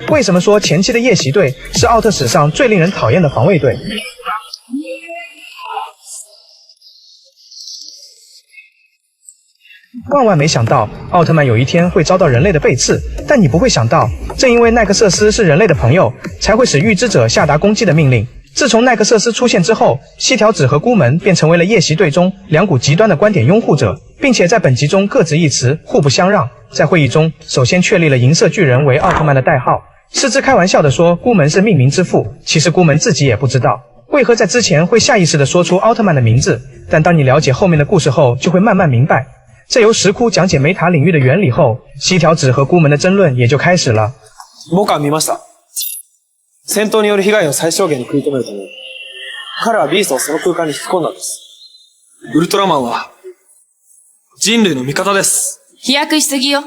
为什么说前期的夜袭队是奥特史上最令人讨厌的防卫队？万万没想到，奥特曼有一天会遭到人类的背刺。但你不会想到，正因为奈克瑟斯是人类的朋友，才会使预知者下达攻击的命令。自从奈克瑟斯出现之后，西条子和孤门便成为了夜袭队中两股极端的观点拥护者，并且在本集中各执一词，互不相让。在会议中，首先确立了银色巨人为奥特曼的代号。狮之开玩笑地说，孤门是命名之父，其实孤门自己也不知道为何在之前会下意识地说出奥特曼的名字。但当你了解后面的故事后，就会慢慢明白。在由石窟讲解梅塔领域的原理后，西条子和孤门的争论也就开始了。僕は見ました。戦闘による被害を最小限に食い止めるため、彼はビーストをその空間に引き込んだんです。ウルトラマンは人類の味方です。飛躍しすぎよ。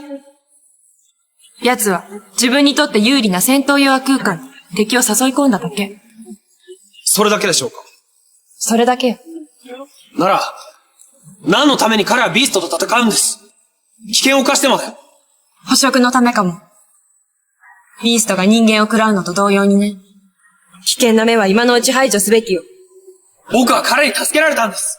奴は自分にとって有利な戦闘用空間に敵を誘い込んだだけ。それだけでしょうか？それだけよ。なら、何のために彼はビーストと戦うんです？危険を冒してまで。捕食のためかも。ビーストが人間を食らうのと同様にね。危険な目は今のうち排除すべきよ。僕は彼に助けられたんです。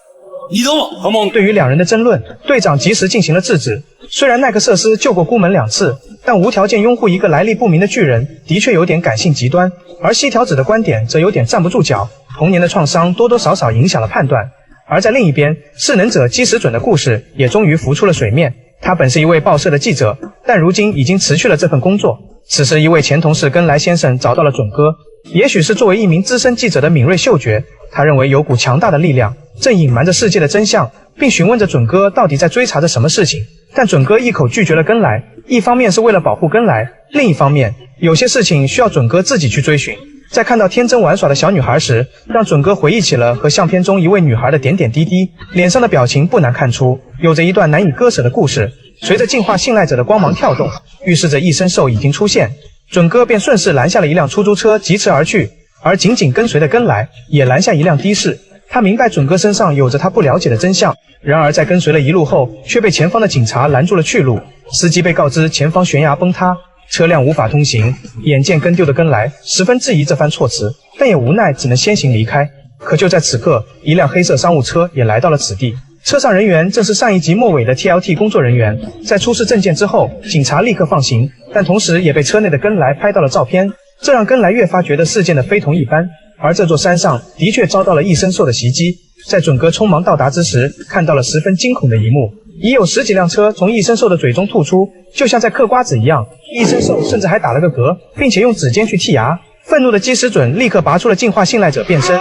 二度も。对于两人的争论，队长及时进行了制止。虽然奈克瑟斯救过孤门2次，但无条件拥护一个来历不明的巨人，的确有点感性极端。而西条子的观点则有点站不住脚，童年的创伤多多少少影响了判断。而在另一边，噬能者基石准的故事也终于浮出了水面。他本是一位报社的记者，但如今已经辞去了这份工作。此时，一位前同事根来先生找到了准哥，也许是作为一名资深记者的敏锐嗅觉，他认为有股强大的力量正隐瞒着世界的真相，并询问着准哥到底在追查着什么事情。但准哥一口拒绝了根来，一方面是为了保护根来，另一方面有些事情需要准哥自己去追寻。在看到天真玩耍的小女孩时，让准哥回忆起了和相片中一位女孩的点点滴滴，脸上的表情不难看出，有着一段难以割舍的故事。随着进化信赖者的光芒跳动，预示着异生兽已经出现，准哥便顺势拦下了一辆出租车疾驰而去，而紧紧跟随的根来也拦下一辆的士。他明白准哥身上有着他不了解的真相，然而在跟随了一路后，却被前方的警察拦住了去路。司机被告知前方悬崖崩塌，车辆无法通行。眼见跟丢的根来十分质疑这番措辞，但也无奈只能先行离开。可就在此刻，一辆黑色商务车也来到了此地，车上人员正是上一集末尾的 TLT 工作人员。在出示证件之后，警察立刻放行，但同时也被车内的根来拍到了照片，这让根来越发觉得事件的非同一般。而这座山上的确遭到了异生兽的袭击，在准哥匆忙到达之时，看到了十分惊恐的一幕，已有10几辆车从异生兽的嘴中吐出，就像在嗑瓜子一样。异生兽甚至还打了个嗝，并且用指尖去剔牙。愤怒的基石准立刻拔出了进化信赖者变身。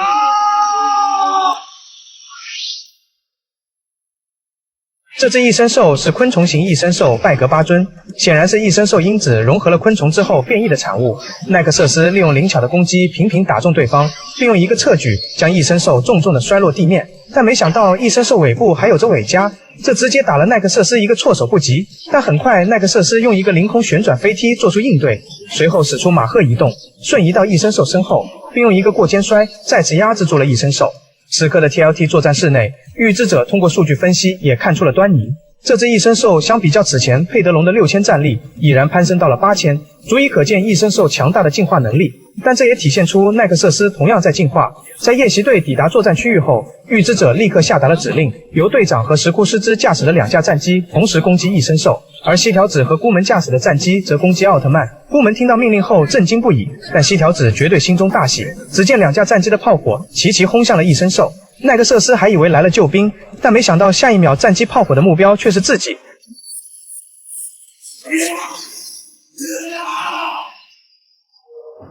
这只异生兽是昆虫型异生兽拜格巴尊，显然是异生兽因子融合了昆虫之后变异的产物。奈克瑟斯利用灵巧的攻击频频打中对方，并用一个侧举将异生兽重重的摔落地面。但没想到异生兽尾部还有着尾夹，这直接打了奈克瑟斯一个措手不及。但很快奈克瑟斯用一个凌空旋转飞踢做出应对，随后使出马赫移动，瞬移到异生兽身后，并用一个过肩摔再次压制住了异生兽。此刻的 TLT 作战室内，预知者通过数据分析也看出了端倪。这只异生兽相比较此前佩德龙的6000战力，已然攀升到了8000，足以可见异生兽强大的进化能力。但这也体现出奈克瑟斯同样在进化。在夜袭队抵达作战区域后，预知者立刻下达了指令，由队长和石窟师之驾驶的2架战机同时攻击异生兽，而西条子和孤门驾驶的战机则攻击奥特曼。孤门听到命令后震惊不已，但西条子绝对心中大喜。只见2架战机的炮火齐齐轰向了异生兽，奈克瑟斯还以为来了救兵，但没想到下一秒战机炮火的目标却是自己。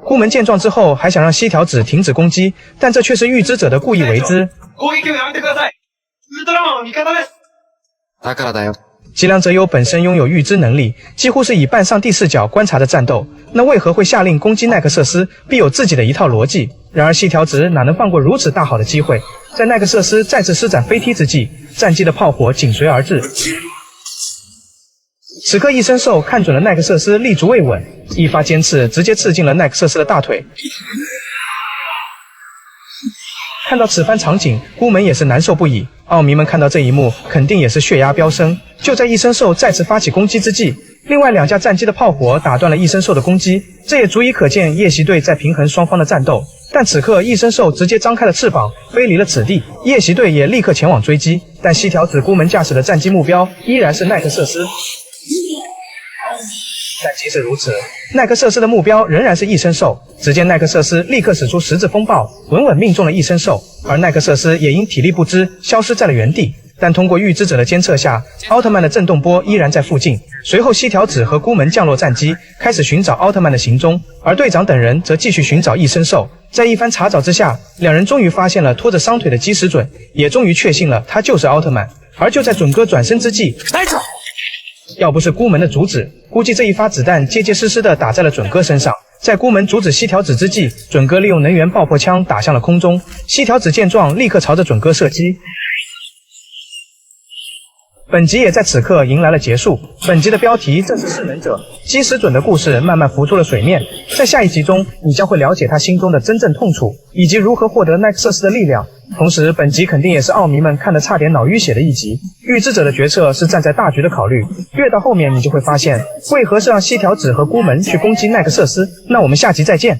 孤门见状之后，还想让西条子停止攻击，但这却是预知者的故意为之。だからだよ。吉良泽优本身拥有预知能力，几乎是以半上帝视角观察着战斗，那为何会下令攻击奈克瑟斯？必有自己的一套逻辑。然而西条子哪能放过如此大好的机会？在奈克瑟斯再次施展飞踢之际，战机的炮火紧随而至。此刻异生兽看准了奈克瑟斯立足未稳，一发尖刺直接刺进了奈克瑟斯的大腿。看到此番场景，孤门也是难受不已。奥迷们看到这一幕，肯定也是血压飙升。就在异生兽再次发起攻击之际，另外2架战机的炮火打断了异生兽的攻击，这也足以可见夜袭队在平衡双方的战斗。但此刻异生兽直接张开了翅膀，飞离了此地，夜袭队也立刻前往追击，但西条子孤门驾驶的战机目标依然是奈克瑟斯。但即使如此，奈克瑟斯的目标仍然是异生兽。只见奈克瑟斯立刻使出十字风暴，稳稳命中了异生兽，而奈克瑟斯也因体力不支消失在了原地。但通过预知者的监测下，奥特曼的震动波依然在附近。随后西条子和孤门降落战机，开始寻找奥特曼的行踪，而队长等人则继续寻找异生兽。在一番查找之下，两人终于发现了拖着伤腿的基石准，也终于确信了他就是奥特曼。而就在准哥转身之际，要不是孤门的阻止，估计这一发子弹结结实实地打在了准哥身上。在孤门阻止西条子之际，准哥利用能源爆破枪打向了空中。西条子见状，立刻朝着准哥射击。本集也在此刻迎来了结束。本集的标题正是噬能者基石准的故事慢慢浮出了水面。在下一集中，你将会了解他心中的真正痛楚，以及如何获得奈克瑟斯的力量。同时，本集肯定也是奥迷们看得差点脑淤血的一集。预知者的决策是站在大局的考虑，越到后面你就会发现，为何是让西条子和孤门去攻击奈克瑟斯。那我们下集再见。